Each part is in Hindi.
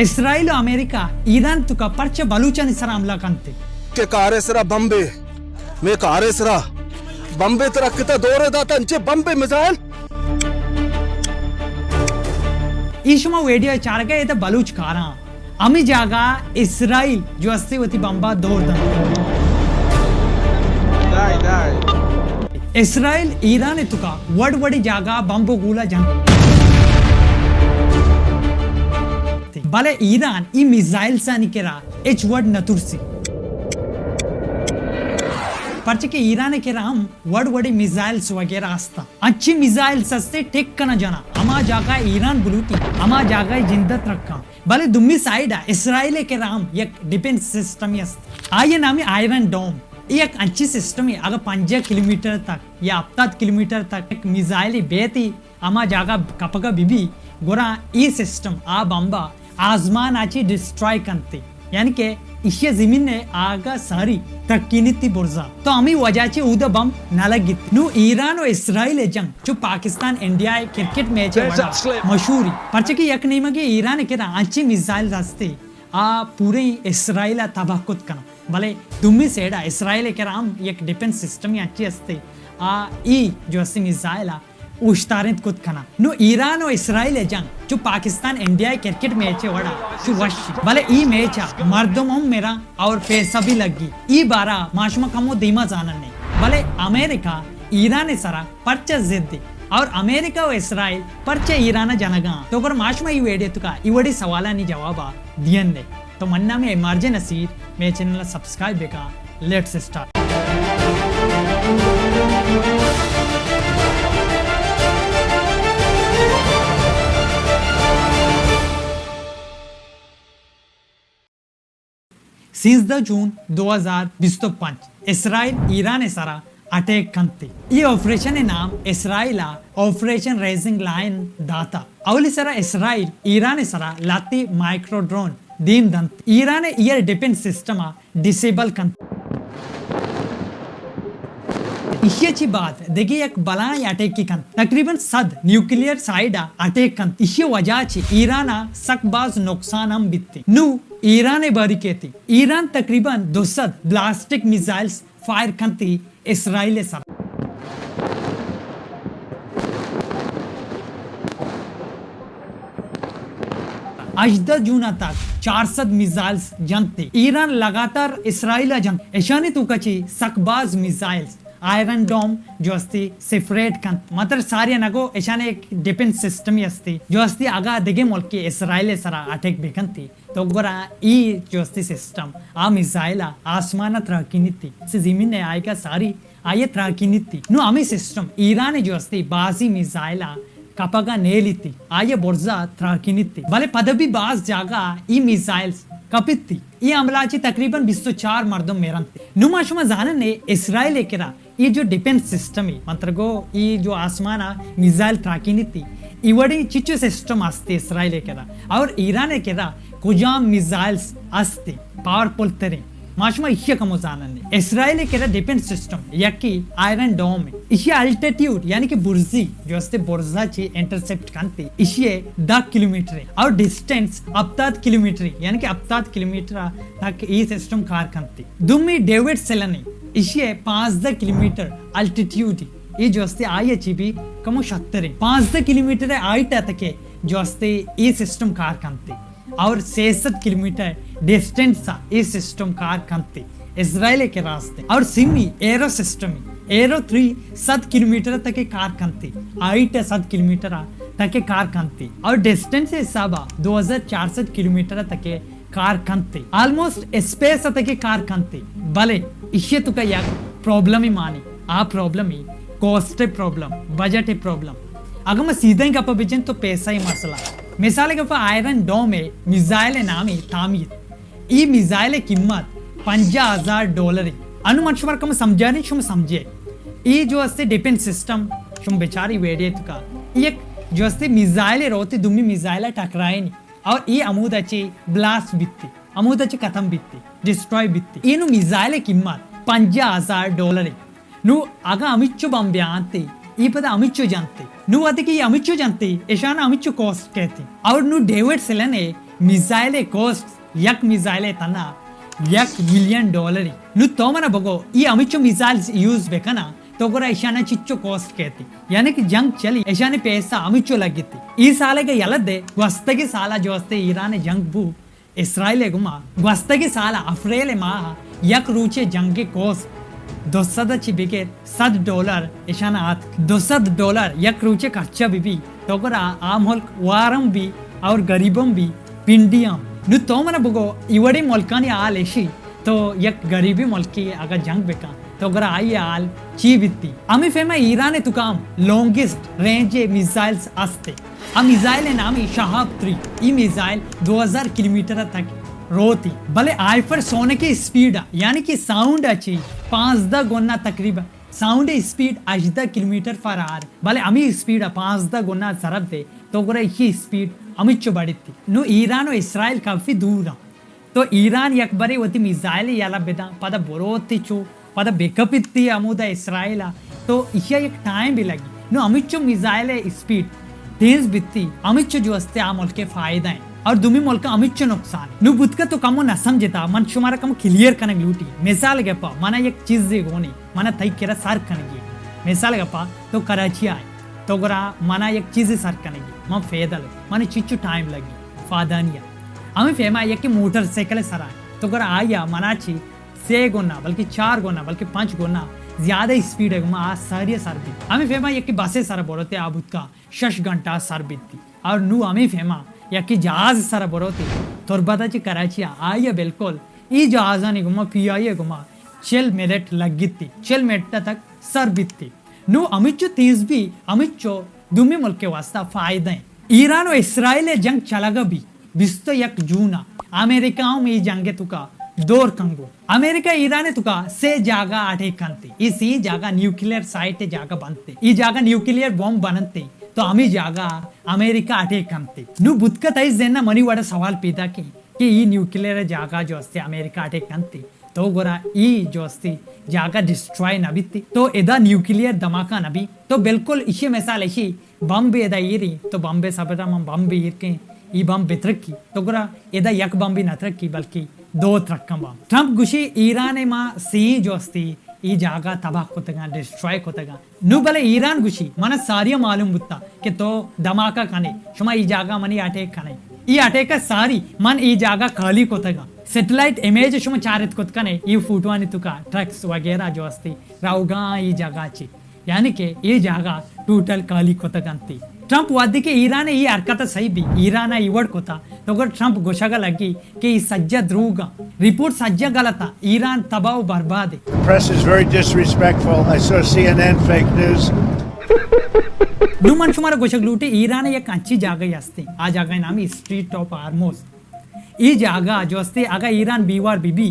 इस्राइल और अमेरिका ईरान तुका परचे बलूचन सर हमला कंते के कारेसरा बंबे मे कारेसरा बंबे तर किता दोरे दातांचे बंबे मिसाइल ईशमा वेडियो चारगा येते बलूच कारा आम्ही जागा इस्राइल जो असते होती बंबा दोर दम इस्राइल ईरान तुका वड जागा बंबो गुला जंग भले ईरान ई मिसाइल सानी केरा एच वर्ड नतुरसी परचे के ईरान केरा हम वडी मिसाइल्स वगैरह असता अच्छी मिसाइल्स असते टेक कना जना अमा जागा ईरान बुलूटी अमा जागा जिंदत रखा भले दुम्मी साइड इस्राइल केरा हम एक डिफेंस सिस्टम असता आये नामी आयरन डोम एक अच्छी सिस्टम है अगर 5 किलोमीटर तक या 7 किलोमीटर तक एक मिसाइल बेती अमा जागा कपगा बिबी गोरा ई सिस्टम आ बंबा आसमान आची डिस्ट्रॉय करते यानी के इशे जमीन ने आगा सारी तक्कीनिती बुर्जा तो अमी वजाची उदा बम नलगित नु ईरान और इस्राइल जंग जो पाकिस्तान इंडिया क्रिकेट मैच मशहूरी परचे की यक नहीं मगे ईरान के अच्छी मिसाइल रास्ते आ पूरे इस्राइल तबाकुत कना भले तुम्ही सेडा इस्राइल के राम एक डिफेंस सिस्टम अच्छी असते आ ई जो असते मिसाइल उश्तारित कुत खना नु ईरान और इस्राइल जंग जो पाकिस्तान इंडिया क्रिकेट मैच है वड़ा जो वशी भले ई मैच मर्दम मेरा और पैसा भी लगी ई बारा माशमा कमो धीमा जानन नहीं भले अमेरिका ईरान सरा पर्चा जिद्दी और अमेरिका और इस्राइल पर्चे ईरान जनगा तो अगर माशमा ई वेडियो तुका इवड़ी सवाला नी जवाबा दियन दे तो मन्ना में मार्जे नसीर मेरे चैनल सब्सक्राइब बेका let's start Since the June 2025 Israel Iran सारा अटैक कंते ये ऑपरेशन है नाम इस्राइला ऑपरेशन रेजिंग लाइन दाता अवली सारा इस्राइल ईरान सारा लाती माइक्रो ड्रोन दीम दंत Iran air defence system disable कंते इश्याची बात देखिए एक बलाय अटैक की कंत तकरीबन सद न्यूक्लियर साइड अटैक कंत इश्य वजाची ईरान सकबाज नुकसान हम बित्ती नु ईरान बारीकेती ईरान तकरीबन 200 ब्लास्टिक मिसाइल्स फायर कंती इस्राइल सर अजदा जून तक 400 मिसाइल्स जंगते ईरान लगातार इस्राइल जंग ऐशानी तुकाची सकबाज मिसाइल्स आयरन डोम जो असती सेपरेट कंत मात्र सारी नगो ऐशाने एक डिफेंस सिस्टम ही असती जो असती आगा दिगे मुल्क की इस्राइल सरा अटैक बेकंती तो गोरा ई जो असती सिस्टम आ मिसाइल आसमानत राकिनिती से जमीन ने आएगा सारी आयत राकिनिती नु आमी सिस्टम ईरान जो असती बाजी मिसाइल कपगा नेलिती आये बोर्जा त्राकिनिती भले पदवी बाज जागा ई मिसाइल्स कपिती ये अमलाची तकरीबन 204 मर्दम मेरंते नुमाशुमा जानन ने इस्राइल केरा ये जो डिफेंस सिस्टम है मंत्रगो ये जो आसमाना मिसाइल त्राकिनिती इवड़ी चिचु सिस्टम आस्ते इस्राइल केरा और ईरान केरा कुजाम मिसाइल्स आस्ते पावरफुल तरे माशमा इश्य कमो जानन ने इस्राइल केरा डिफेंस सिस्टम यकी आयरन डोम है इश्य अल्टीट्यूड यानी कि बुर्जी जो अस्ते बुर्जा ची इंटरसेप्ट करते इश्य 10 किलोमीटर और डिस्टेंस 7 किलोमीटर यानी कि 7 किलोमीटर तक ये सिस्टम कार करते दुम्मी डेविड सेलनी इश्य 5 किलोमीटर अल्टीट्यूड ये जो अस्ते आये ची भी कमो 70 5 किलोमीटर आइट तक जो अस्ते ये सिस्टम कार करते और 66 किलोमीटर डिस्टेंस इस सिस्टम कार कंते इजराइल के रास्ते और Simi arrow system arrow 3 7 kilometre तक के कार कंते 8 7 किलोमीटर तक के कार कंते और डिस्टेंस हिसाब 2400 किलोमीटर तक के कार कंते ऑलमोस्ट स्पेस तक के कार कंते भले इश्य तो का प्रॉब्लम ही मानी आ प्रॉब्लम ही कॉस्ट प्रॉब्लम बजट प्रॉब्लम अगर मैं सीधा ही कपा बेचें तो पैसा ही मसला मिसाल के आयरन डोम में मिसाइल नामी तामीर ई मिसाइल कीमत $50,000 अनुमंशवर कम समझा नहीं शुम समझे ये जो अस्ते डिफेंस सिस्टम शुम बेचारी वेडियत का एक जो अस्ते मिसाइल रोते दुमी मिसाइल टकराए नहीं और ये अमूद अच्छी ब्लास्ट बित्ती अमूद अच्छी खत्म बित्ती डिस्ट्रॉय बित्ती ये नु मिसाइल कीमत $50,000 नु आगा अमिच्चो बम ब्यांते ये पता अमिच्चो जानते नु आते कि अमिच्चो जानते ऐशाना अमिच्चो कॉस्ट कहते और नु डेविड सेलन मिसाइले कॉस्ट एक मिसाइले तना $1 मिलियन नु तो मना बगो ये अमिचो मिसाइल्स यूज बेकना तो गोरा ऐशाने चिच्चो कॉस्ट कहती यानी कि जंग चली ऐशाने पैसा अमिचो लगी थी ई साले के यलदे वस्तगी साला जोस्ते ईरान जंग बू इस्राइल गुमा वस्तगी साला अफ्रेल माह यक रूचे जंग के कॉस्ट $200 बिके $100 ऐशाना आत $200 यक रूचे खर्चा भी तो गोरा आम मुल्क वारम भी और गरीबम भी पिंडियम नु तो मना बगो इवड़ी मुल्कानी आल ऐशी तो यक गरीबी मुल्की अगर जंग बेका तो अगर आई आल ची बित्ती आमी फेमा ईरान तुकाम लॉन्गेस्ट रेंज मिसाइल्स आस्ते आ मिसाइल नामी शहाब 3 ई मिसाइल 2000 किलोमीटर तक रोती भले आइफर सोने की स्पीड यानी कि साउंड अच्छी 5 गुना तकरीबन साउंड स्पीड 8 किलोमीटर फर आर भले अमी स्पीड 5 गुना सरब दे तो अगर ये स्पीड अमिच्चो बढ़ती नु ईरान और इसराइल काफी दूर तो ईरान यक बरे वती मिसाइल याला बेदा पदा बोरोती चो पदा बेकअप इत्ती अमुदा इसराइल तो इसे एक टाइम भी लगी नु अमिच्चो मिसाइल स्पीड तेज बित्ती अमिच्चो जो अस्ते आ मुल्क के फायदा है और दुमी मुल्क अमिच्चो नुकसान नु बुतका तो कमो न समझता मन शुमारा कम क्लियर कने लूटी मिसाल के पा मना एक चीज दे गोनी मना तई केरा सर कने मिसाल के पा तो कराची आए तो गरा मना एक चीज सर कने म फेदल मन चिच्चो टाइम लगी फादानिया हमें फेमा ये कि मोटरसाइकिल सरा तो अगर आया मनाची 6 गुना बल्कि 4 गुना बल्कि 5 गुना ज्यादा स्पीड है आ सारी सरबी हमें फेमा ये कि बसें सर बोरोते आबुत का 6 घंटा सरबिती और नु हमें फेमा या कि जहाज सर बोरोते तुरबताची कराची आया बिल्कुल ई जहाजानी गुमा पियाये गुमा 4 मिनट लगिती 4 मिनट तक सरबिती नु अमिच्चो तीस भी अमिच्चो दुमी मुल्क के वास्ता फायदा है ईरान और इसराइल जंग चलागा भी बिस्तो यक जूना अमेरिका में जंगे तुका दौर कंगो अमेरिका ईरान तुका से जागा आठे कंते इसी जागा न्यूक्लियर साइट जागा बनते ई जागा न्यूक्लियर बॉम्ब बनते तो अमी जागा अमेरिका आठे कंते नु बुतका तइस देना मनी वाड़ा सवाल पैदा की कि ई न्यूक्लियर जागा जो अस्ते अमेरिका आठे कंते तो गोरा ई जो अस्ते जागा डिस्ट्रॉय नबिती तो एदा न्यूक्लियर धमाका नबी तो बिल्कुल इसी मिसाल ऐसी बम भी एदा ईरी तो बम बे सबरा हम बम भी ईर के ई बम बेतरक्की तो गोरा एदा यक बम भी नतरक्की बल्कि 2 त्रक्कम बम ट्रंप गुशी ईरान मा सी जो अस्ती ई जागा तबाह कोतगा डिस्ट्रॉय कोतगा नु भले ईरान गुशी मन सारिया मालूम बुत्ता कि तो धमाका कने शुमा ई जागा मनी अटैक कने ई अटैक सारी मन ई जागा खाली कोतगा सैटेलाइट इमेज शुमा चारित कोतकने ई फुटवानी तुका ट्रक्स वगैरह जो अस्ती राउगा ई जागाची यानी कि ये जागा टोटल खाली कोतगंती ट्रंप वादी के ईरान ये हरकत सही भी ईरान इवड़ को था तो अगर ट्रंप घोषणा लगी कि सज्जा ध्रुगा रिपोर्ट सज्जा गलत ईरान तबाह बर्बाद Press is very disrespectful. I saw CNN fake news. नु मन शुमार घोषक लूटे ईरान एक अच्छी जगह असते आ जगह नाम स्ट्रीट ऑफ हार्मोज ई जगह जो असते आगा ईरान बीवार बीबी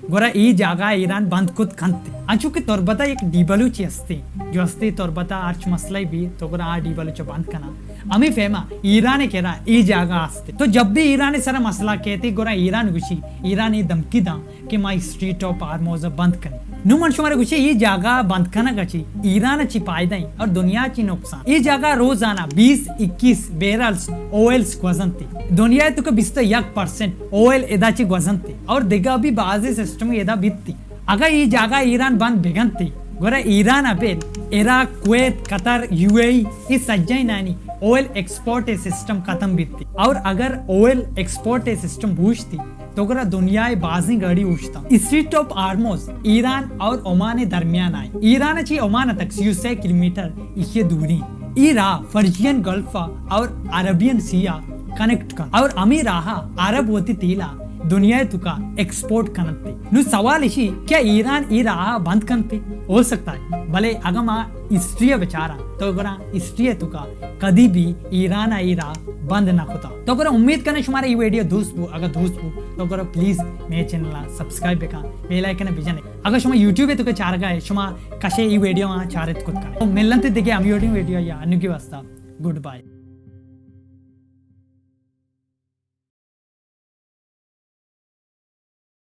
गोरा ई जागा ईरान बंद कुद खंते अंचुके तोरबता एक डीबलूची असते जो असते तोरबता आर्च मसलाई भी तो गोरा आ डीबलूच बंद कना अमी फेमा ईरान केरा ई जागा असते तो जब भी ईरान सारा मसला कहते गोरा ईरान गुशी ईरान ये धमकी दा कि माई स्ट्रीट ऑफ हार्मोज बंद कने नु मन शुमार गुशी ये जागा बंद कना गची ईरान ची फायदा और दुनिया ची नुकसान ये जागा रोजाना 20-21 बैरल्स ऑयल्स गजनते दुनिया तो का 20% ऑयल एदाची गजनते और दिगा भी बाजी सिस्टम एदा बित्ती अगर ये जागा ईरान बंद बेगनती गोरा Iran अबेल Iraq Kuwait Qatar UAE इस सज्जाई नानी ऑयल एक्सपोर्ट सिस्टम खत्म बित्ती और अगर ऑयल एक्सपोर्ट सिस्टम बूझती तो गोरा दुनिया बाजी गाड़ी उछता स्ट्रीट ऑफ हार्मोज ईरान और ओमान दरमियान आए ईरान ची ओमान तक 6 किलोमीटर इसे दूरी ईरा फर्जियन गल्फ और अरबियन सिया कनेक्ट कर और अमीर रहा अरब होती तीला दुनिया तुका एक्सपोर्ट करते नु सवाल इसी क्या ईरान ई राह बंद करते हो सकता है भले अगर माँ हिस्ट्री बेचारा तो अगर हिस्ट्री तुका कभी भी ईरान ई राह बंद ना होता तो अगर उम्मीद करने तुम्हारा ये वीडियो दोस्त अगर दोस्त तो अगर प्लीज मेरे चैनल सब्सक्राइब बेका बेल आइकन बिजन अगर शुमा यूट्यूब तुका चार गए शुमा कशे ये वीडियो चारित कुछ करे तो मिलते दिखे हम वीडियो या अन्य की वास्ता गुड बाय